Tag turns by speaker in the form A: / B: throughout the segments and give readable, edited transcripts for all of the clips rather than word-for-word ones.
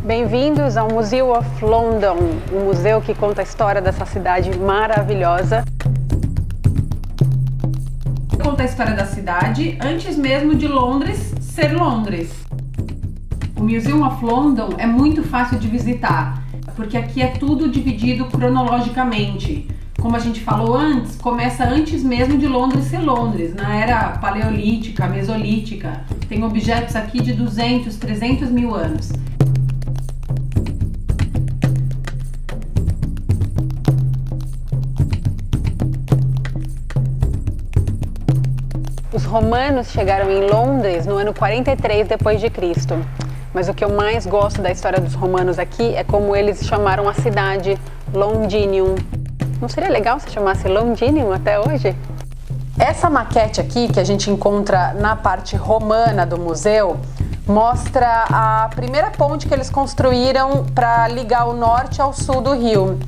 A: Bem-vindos ao Museum of London, um museu que conta a história dessa cidade maravilhosa. Conta a história da cidade antes mesmo de Londres ser Londres. O Museum of London é muito fácil de visitar, porque aqui é tudo dividido cronologicamente. Como a gente falou antes, começa antes mesmo de Londres ser Londres, na era paleolítica, mesolítica. Tem objetos aqui de 200, 300 mil anos. Os romanos chegaram em Londres no ano 43 depois de Cristo. Mas o que eu mais gosto da história dos romanos aqui é como eles chamaram a cidade Londinium. Não seria legal se chamasse Londinium até hoje? Essa maquete aqui, que a gente encontra na parte romana do museu, mostra a primeira ponte que eles construíram para ligar o norte ao sul do rio.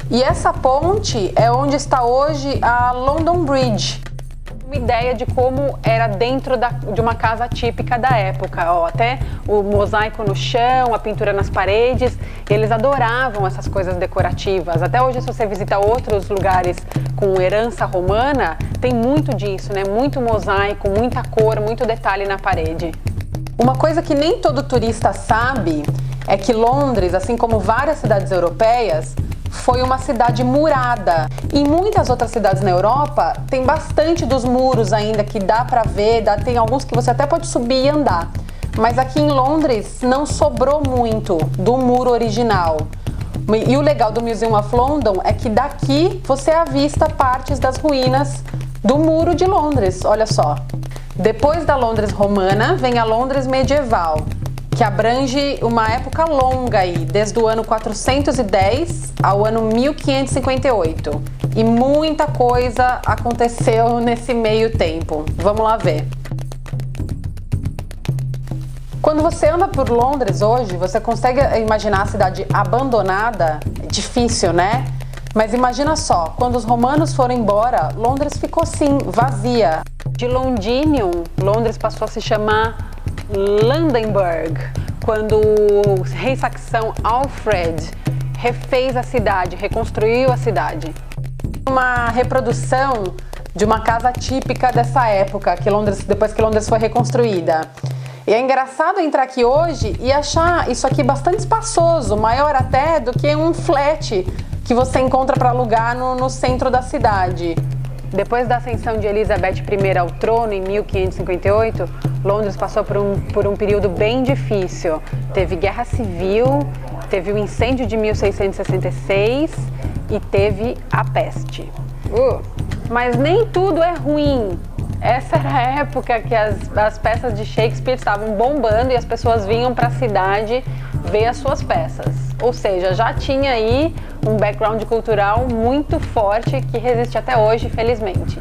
A: E essa ponte é onde está hoje a London Bridge. Uma ideia de como era dentro de uma casa típica da época, ó, até o mosaico no chão, a pintura nas paredes, eles adoravam essas coisas decorativas. Até hoje, se você visita outros lugares com herança romana, tem muito disso, né? Muito mosaico, muita cor, muito detalhe na parede. Uma coisa que nem todo turista sabe é que Londres, assim como várias cidades europeias, foi uma cidade murada. Em muitas outras cidades na Europa tem bastante dos muros ainda que dá pra ver, tem alguns que você até pode subir e andar. Mas aqui em Londres não sobrou muito do muro original. E o legal do Museum of London é que daqui você avista partes das ruínas do muro de Londres, olha só. Depois da Londres romana vem a Londres medieval, que abrange uma época longa aí, desde o ano 410 ao ano 1558. E muita coisa aconteceu nesse meio tempo. Vamos lá ver. Quando você anda por Londres hoje, você consegue imaginar a cidade abandonada? É difícil, né? Mas imagina só, quando os romanos foram embora, Londres ficou sim, vazia. De Londinium, Londres passou a se chamar Londonderry, quando o rei saxão Alfred refez a cidade, reconstruiu a cidade. Uma reprodução de uma casa típica dessa época, depois que Londres foi reconstruída. E é engraçado entrar aqui hoje e achar isso aqui bastante espaçoso, maior até do que um flat que você encontra para alugar no centro da cidade. Depois da ascensão de Elizabeth I ao trono em 1558, Londres passou por um período bem difícil. Teve guerra civil, teve o incêndio de 1666 e teve a peste. Mas nem tudo é ruim. Essa era a época que as peças de Shakespeare estavam bombando e as pessoas vinham para a cidade ver as suas peças. Ou seja, já tinha aí um background cultural muito forte que resiste até hoje, felizmente.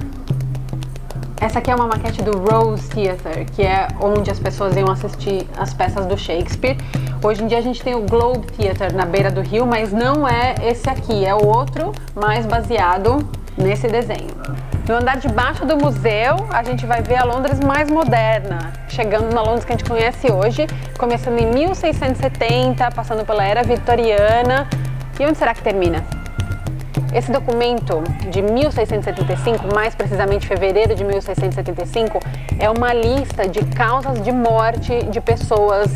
A: Essa aqui é uma maquete do Rose Theatre, que é onde as pessoas iam assistir as peças do Shakespeare. Hoje em dia a gente tem o Globe Theatre na beira do rio, mas não é esse aqui, é o outro mais baseado nesse desenho. No andar de baixo do museu, a gente vai ver a Londres mais moderna, chegando na Londres que a gente conhece hoje, começando em 1670, passando pela Era Vitoriana. E onde será que termina? Esse documento de 1675, mais precisamente fevereiro de 1675, é uma lista de causas de morte de pessoas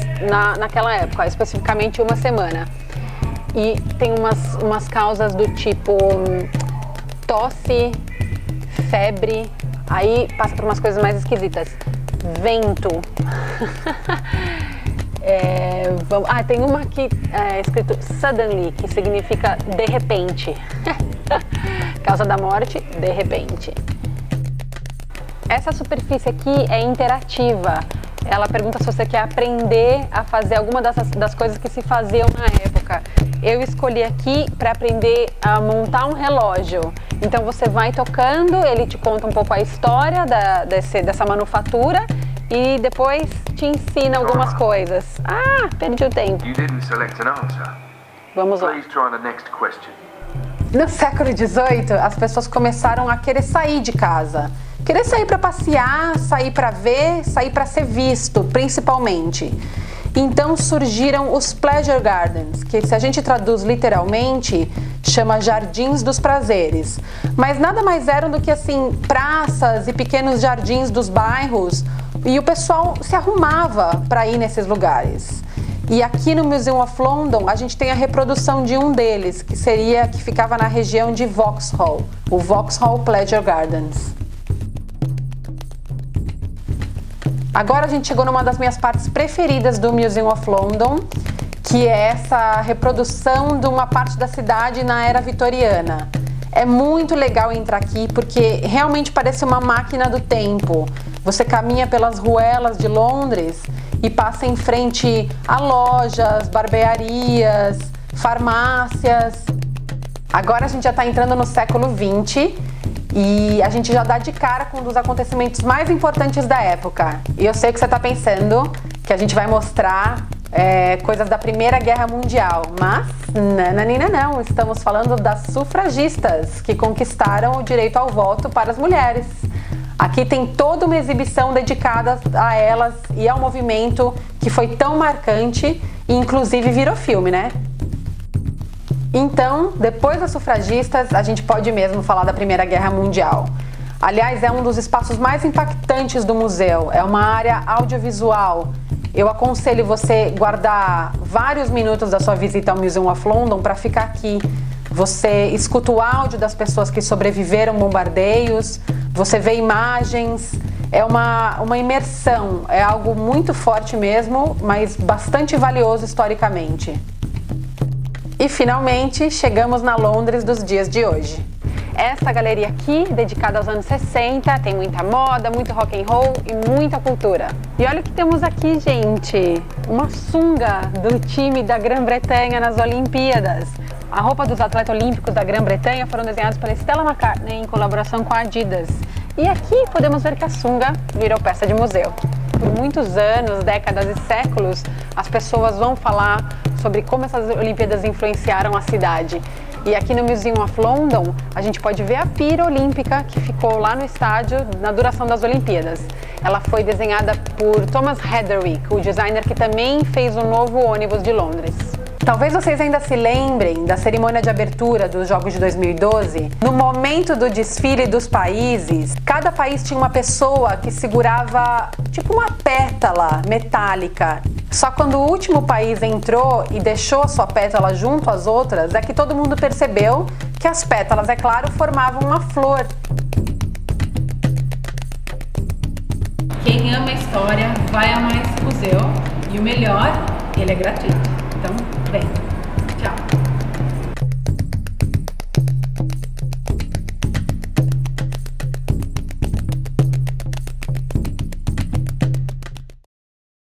A: naquela época, especificamente uma semana. E tem umas causas do tipo tosse, febre, aí passa por umas coisas mais esquisitas. Vento. Tem uma aqui escrito suddenly, que significa de repente. Causa da morte, de repente. Essa superfície aqui é interativa. Ela pergunta se você quer aprender a fazer alguma das coisas que se faziam na época. Eu escolhi aqui para aprender a montar um relógio. Então você vai tocando, ele te conta um pouco a história dessa manufatura e depois te ensina algumas coisas. Ah, perdi o tempo. Vamos lá. No século XVIII, as pessoas começaram a querer sair de casa. Querer sair para passear, sair para ver, sair para ser visto, principalmente. Então surgiram os Pleasure Gardens, que se a gente traduz literalmente, chama Jardins dos Prazeres. Mas nada mais eram do que assim, praças e pequenos jardins dos bairros, e o pessoal se arrumava para ir nesses lugares. E aqui no Museum of London a gente tem a reprodução de um deles, que ficava na região de Vauxhall, o Vauxhall Pleasure Gardens. Agora a gente chegou numa das minhas partes preferidas do Museum of London, que é essa reprodução de uma parte da cidade na era vitoriana. É muito legal entrar aqui porque realmente parece uma máquina do tempo. Você caminha pelas ruelas de Londres e passa em frente a lojas, barbearias, farmácias. Agora a gente já está entrando no século XX e a gente já dá de cara com um dos acontecimentos mais importantes da época. E eu sei que você está pensando que a gente vai mostrar coisas da Primeira Guerra Mundial, mas não, estamos falando das sufragistas que conquistaram o direito ao voto para as mulheres. Aqui tem toda uma exibição dedicada a elas e ao movimento que foi tão marcante e inclusive virou filme, né? Então, depois das sufragistas, a gente pode mesmo falar da Primeira Guerra Mundial. Aliás, é um dos espaços mais impactantes do museu, é uma área audiovisual. Eu aconselho você guardar vários minutos da sua visita ao Museum of London para ficar aqui. Você escuta o áudio das pessoas que sobreviveram bombardeios, você vê imagens, é uma imersão, é algo muito forte mesmo, mas bastante valioso historicamente. E finalmente chegamos na Londres dos dias de hoje. Essa galeria aqui, dedicada aos anos 60, tem muita moda, muito rock and roll e muita cultura. E olha o que temos aqui, gente! Uma sunga do time da Grã-Bretanha nas Olimpíadas. A roupa dos atletas olímpicos da Grã-Bretanha foram desenhados pela Stella McCartney em colaboração com a Adidas. E aqui podemos ver que a sunga virou peça de museu. Por muitos anos, décadas e séculos, as pessoas vão falar sobre como essas Olimpíadas influenciaram a cidade. E aqui no Museum of London, a gente pode ver a pira olímpica que ficou lá no estádio na duração das Olimpíadas. Ela foi desenhada por Thomas Heatherwick, o designer que também fez o novo ônibus de Londres. Talvez vocês ainda se lembrem da cerimônia de abertura dos Jogos de 2012. No momento do desfile dos países, cada país tinha uma pessoa que segurava tipo uma pétala metálica. Só quando o último país entrou e deixou a sua pétala junto às outras, é que todo mundo percebeu que as pétalas, é claro, formavam uma flor.
B: Quem ama a história vai amar esse museu e o melhor, ele é gratuito. Então, vem. Tchau.